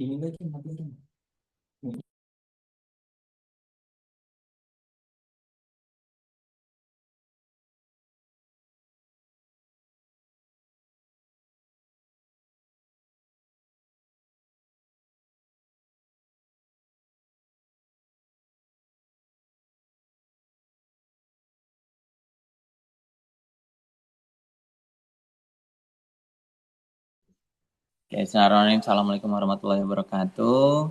Ini lagi materi. Oke, Assalamualaikum warahmatullahi wabarakatuh.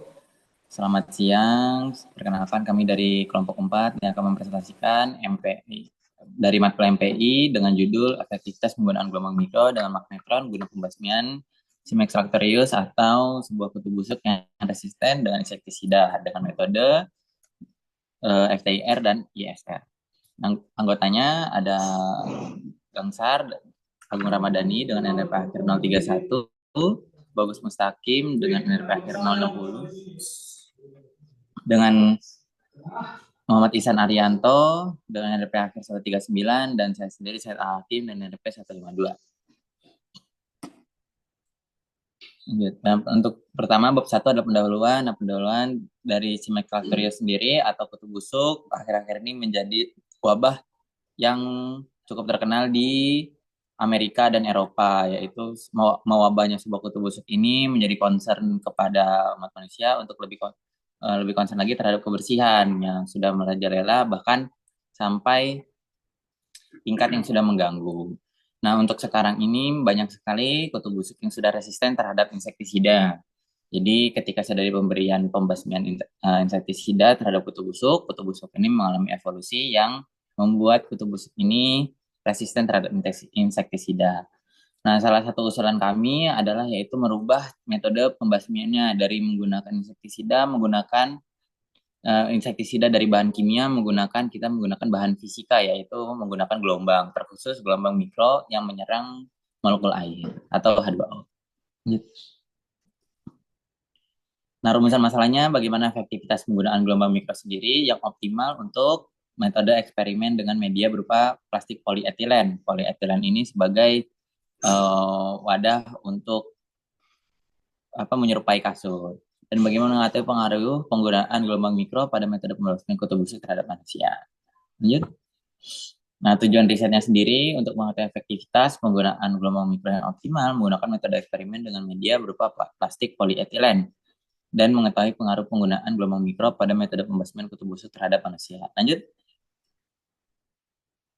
Selamat siang. Perkenalkan kami dari kelompok 4 yang akan mempresentasikan MPI dari matkul MPI dengan judul efektivitas penggunaan gelombang mikro dengan magnetron guna pembasmian Simex Lacterius atau sebuah kutu busuk yang resisten dengan insektisida dengan metode FTIR dan ISR. Anggotanya ada Gangsar, Agung Ramadhani dengan NRP akhir 031, Bagus Mustaqim dengan NRP akhir 060, dengan Muhammad Ihsan Arianto dengan NRP akhir 139, dan saya sendiri Syed Al-Hakim dengan NRP 152. Dan untuk pertama bab 1 adalah pendahuluan. Nah, pendahuluan dari Simex Lacterius sendiri atau kutu busuk akhir-akhir ini menjadi wabah yang cukup terkenal di Amerika dan Eropa, yaitu mewabahnya sebuah kutu busuk ini menjadi concern kepada umat manusia untuk lebih concern lagi terhadap kebersihan yang sudah merajalela bahkan sampai tingkat yang sudah mengganggu. Nah, untuk sekarang ini banyak sekali kutu busuk yang sudah resisten terhadap insektisida. Jadi ketika sudah dari pemberian pembasmian insektisida terhadap kutu busuk ini mengalami evolusi yang membuat kutu busuk ini resisten terhadap insektisida. Nah, salah satu usulan kami adalah yaitu merubah metode pembasmiannya dari menggunakan insektisida menggunakan insektisida dari bahan kimia kita menggunakan bahan fisika, yaitu menggunakan gelombang, terkhusus gelombang mikro yang menyerang molekul air atau H2O. Nah, rumusan masalahnya bagaimana efektivitas penggunaan gelombang mikro sendiri yang optimal untuk metode eksperimen dengan media berupa plastik polietilen. Polietilen ini sebagai wadah untuk menyerupai kasur. Dan bagaimana mengatur pengaruh penggunaan gelombang mikro pada metode pembasmian kutu busuk terhadap manusia. Lanjut. Nah, tujuan risetnya sendiri untuk mengetahui efektivitas penggunaan gelombang mikro yang optimal menggunakan metode eksperimen dengan media berupa plastik polietilen dan mengetahui pengaruh penggunaan gelombang mikro pada metode pembasmian kutu busuk terhadap manusia. Lanjut.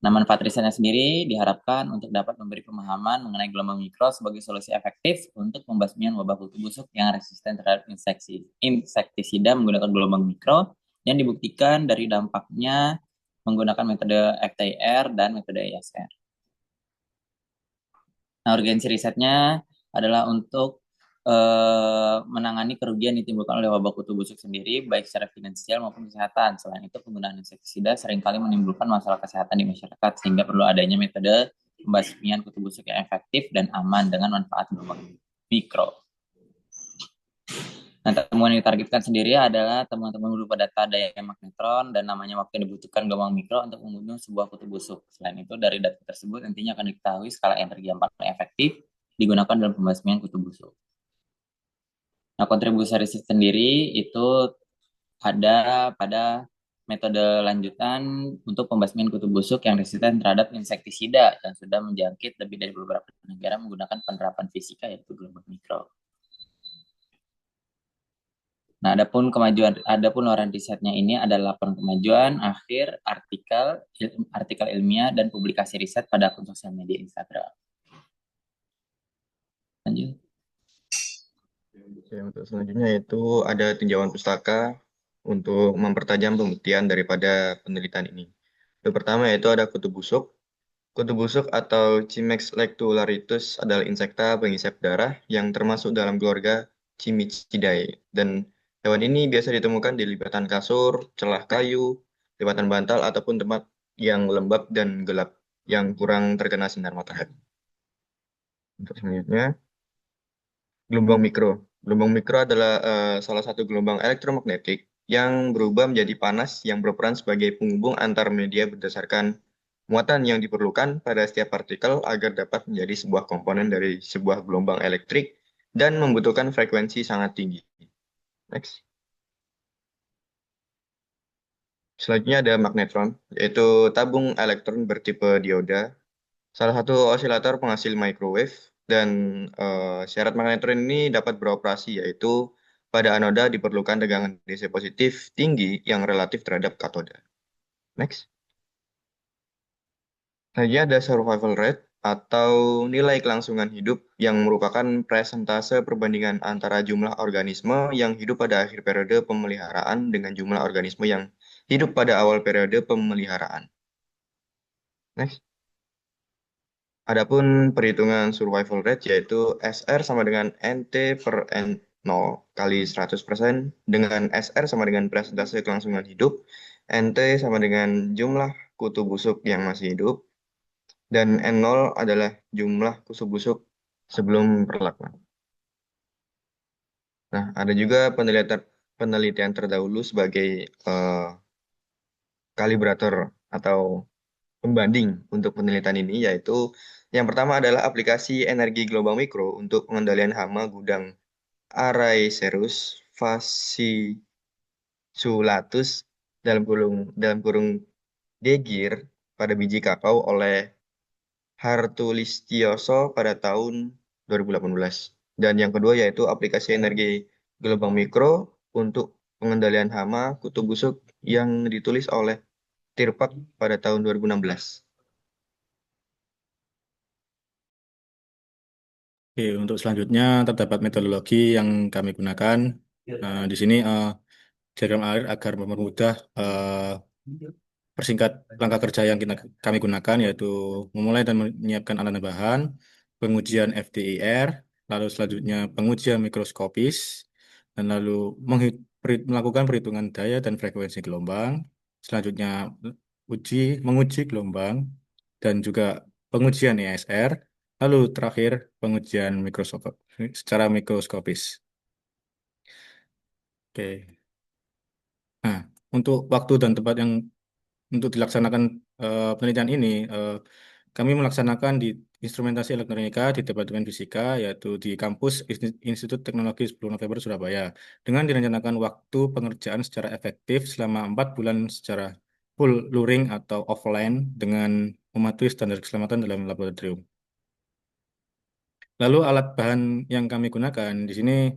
Nah, manfaat risetnya sendiri diharapkan untuk dapat memberi pemahaman mengenai gelombang mikro sebagai solusi efektif untuk pembasmian wabah kutu busuk yang resisten terhadap insektisida menggunakan gelombang mikro yang dibuktikan dari dampaknya menggunakan metode FTIR dan metode ISR. Nah, urgensi risetnya adalah untuk menangani kerugian yang ditimbulkan oleh wabah kutu busuk sendiri, baik secara finansial maupun kesehatan. Selain itu, penggunaan insektisida seringkali menimbulkan masalah kesehatan di masyarakat, sehingga perlu adanya metode pembasmian kutu busuk yang efektif dan aman dengan manfaat gelombang mikro. Nah, temuan yang ditargetkan sendiri adalah temuan-temuan berupa data daya magnetron dan namanya waktu yang dibutuhkan gelombang mikro untuk membunuh sebuah kutu busuk. Selain itu, dari data tersebut nantinya akan diketahui skala energi yang paling efektif digunakan dalam pembasmian kutu busuk. Nah, kontribusi riset sendiri itu ada pada metode lanjutan untuk pembasmian kutu busuk yang resisten terhadap insektisida dan sudah menjangkit lebih dari beberapa negara menggunakan penerapan fisika yaitu gelombang mikro. Nah, adapun luaran risetnya ini adalah laporan kemajuan, akhir, artikel ilmiah, dan publikasi riset pada akun sosial media Instagram. Lanjut. Oke, untuk selanjutnya itu ada tinjauan pustaka untuk mempertajam pembuktian daripada penelitian ini. Yang pertama yaitu ada kutu busuk. Kutu busuk atau Cimex lectularitus adalah insekta pengisap darah yang termasuk dalam keluarga Cimicidae. Dan hewan ini biasa ditemukan di lipatan kasur, celah kayu, lipatan bantal, ataupun tempat yang lembab dan gelap yang kurang terkena sinar matahari. Untuk selanjutnya, gelombang mikro. Gelombang mikro adalah salah satu gelombang elektromagnetik yang berubah menjadi panas yang berperan sebagai penghubung antar media berdasarkan muatan yang diperlukan pada setiap partikel agar dapat menjadi sebuah komponen dari sebuah gelombang elektrik dan membutuhkan frekuensi sangat tinggi. Next. Selanjutnya ada magnetron, yaitu tabung elektron bertipe dioda, salah satu osilator penghasil microwave, dan syarat magnetron ini dapat beroperasi, yaitu pada anoda diperlukan tegangan DC positif tinggi yang relatif terhadap katoda. Next. Selanjutnya ada survival rate atau nilai kelangsungan hidup yang merupakan presentase perbandingan antara jumlah organisme yang hidup pada akhir periode pemeliharaan dengan jumlah organisme yang hidup pada awal periode pemeliharaan. Next. Adapun perhitungan survival rate yaitu SR sama dengan NT per N0 kali 100% dengan SR sama dengan presentase kelangsungan hidup, NT sama dengan jumlah kutu busuk yang masih hidup, dan N0 adalah jumlah kutu busuk sebelum perlakuan. Nah, ada juga penelitian terdahulu sebagai kalibrator atau pembanding untuk penelitian ini, yaitu yang pertama adalah aplikasi energi gelombang mikro untuk pengendalian hama gudang Araecerus fasciculatus dalam kurung Degir pada biji kakao oleh Hartulistioso pada tahun 2018. Dan yang kedua yaitu aplikasi energi gelombang mikro untuk pengendalian hama kutu busuk yang ditulis oleh Tirpak pada tahun 2016. Oke, untuk selanjutnya terdapat metodologi yang kami gunakan. Di sini diagram alir agar mempermudah persingkat langkah kerja yang kami gunakan, yaitu memulai dan menyiapkan alat dan bahan, pengujian FDIR, lalu selanjutnya pengujian mikroskopis, dan lalu melakukan perhitungan daya dan frekuensi gelombang, selanjutnya menguji gelombang, dan juga pengujian ESR, lalu terakhir pengujian secara mikroskopis. Oke. Nah, untuk waktu dan tempat yang untuk dilaksanakan penelitian ini, kami melaksanakan di instrumentasi elektronika di Departemen Fisika, yaitu di kampus Institut Teknologi 10 November Surabaya, dengan direncanakan waktu pengerjaan secara efektif selama 4 bulan secara full luring atau offline dengan mematuhi standar keselamatan dalam laboratorium. Lalu alat bahan yang kami gunakan di sini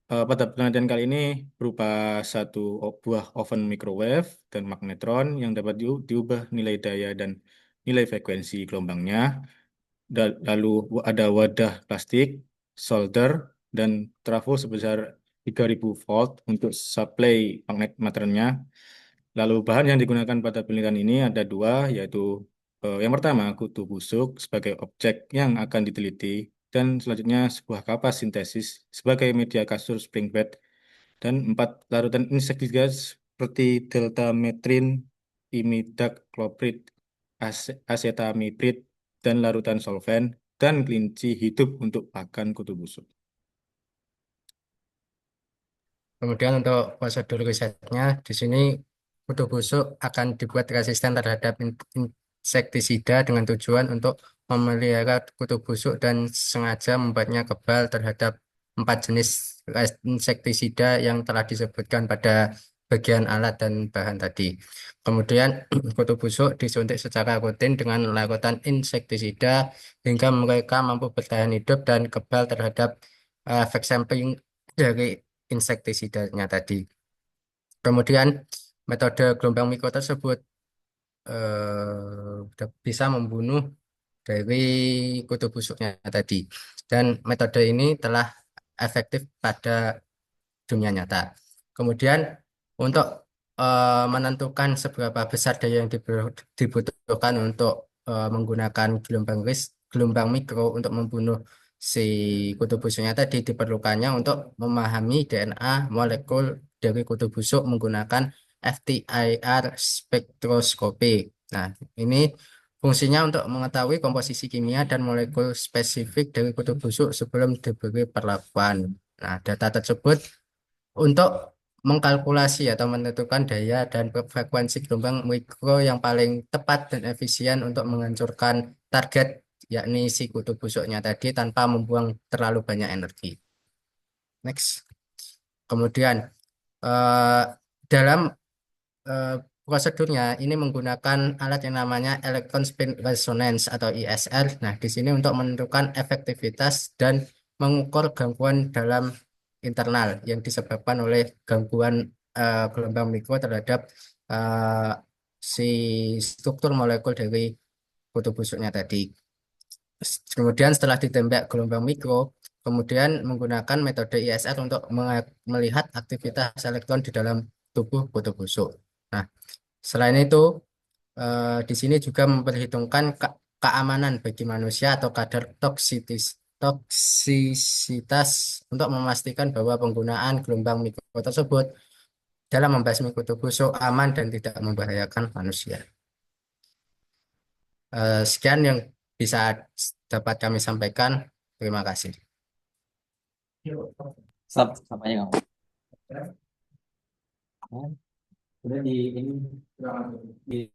pada penelitian kali ini berupa satu buah oven microwave dan magnetron yang dapat diubah nilai daya dan nilai frekuensi gelombangnya. Lalu ada wadah plastik, solder, dan trafo sebesar 3000 volt untuk supply magnet materialnya. Lalu bahan yang digunakan pada penelitian ini ada dua, yaitu yang pertama kutu busuk sebagai objek yang akan diteliti, dan selanjutnya sebuah kapas sintesis sebagai media kasur spring bed, dan 4 larutan insektisida seperti deltametrin, imidacloprid, asetamiprid, dan larutan solvent, dan kelinci hidup untuk pakan kutu busuk. Kemudian untuk prosedur risetnya, di sini kutu busuk akan dibuat resisten terhadap insektisida dengan tujuan untuk memelihara kutu busuk dan sengaja membuatnya kebal terhadap 4 jenis insektisida yang telah disebutkan pada bagian alat dan bahan tadi. Kemudian kutu busuk disuntik secara rutin dengan larutan insektisida hingga mereka mampu bertahan hidup dan kebal terhadap efek samping dari insektisidanya tadi. Kemudian metode gelombang mikro tersebut bisa membunuh dari kutu busuknya tadi. Dan metode ini telah efektif pada dunia nyata. Kemudian untuk menentukan seberapa besar daya yang dibutuhkan untuk menggunakan gelombang mikro untuk membunuh si kutu busuknya tadi, diperlukannya untuk memahami DNA molekul dari kutu busuk menggunakan FTIR spektroskopi. Nah, ini fungsinya untuk mengetahui komposisi kimia dan molekul spesifik dari kutu busuk sebelum diberi perlakuan. Nah, data tersebut untuk mengkalkulasi atau menentukan daya dan frekuensi gelombang mikro yang paling tepat dan efisien untuk menghancurkan target, yakni si kutu busuknya tadi, tanpa membuang terlalu banyak energi. Next. Kemudian Eh, dalam prosedurnya ini menggunakan alat yang namanya Electron Spin Resonance atau ISR. Nah, di sini untuk menentukan efektivitas dan mengukur gangguan dalam internal yang disebabkan oleh gangguan gelombang mikro terhadap eh, si struktur molekul dari kutu busuknya tadi. Kemudian setelah ditembak gelombang mikro, kemudian menggunakan metode ISR untuk melihat aktivitas elektron di dalam tubuh kutu busuk. Nah, selain itu, di sini juga memperhitungkan keamanan bagi manusia atau kadar toksisitas untuk memastikan bahwa penggunaan gelombang mikro tersebut dalam membasmi kutu busuk aman dan tidak membahayakan manusia. Sekian yang bisa dapat kami sampaikan. Terima kasih. Stop aja kamu. Udah di ini di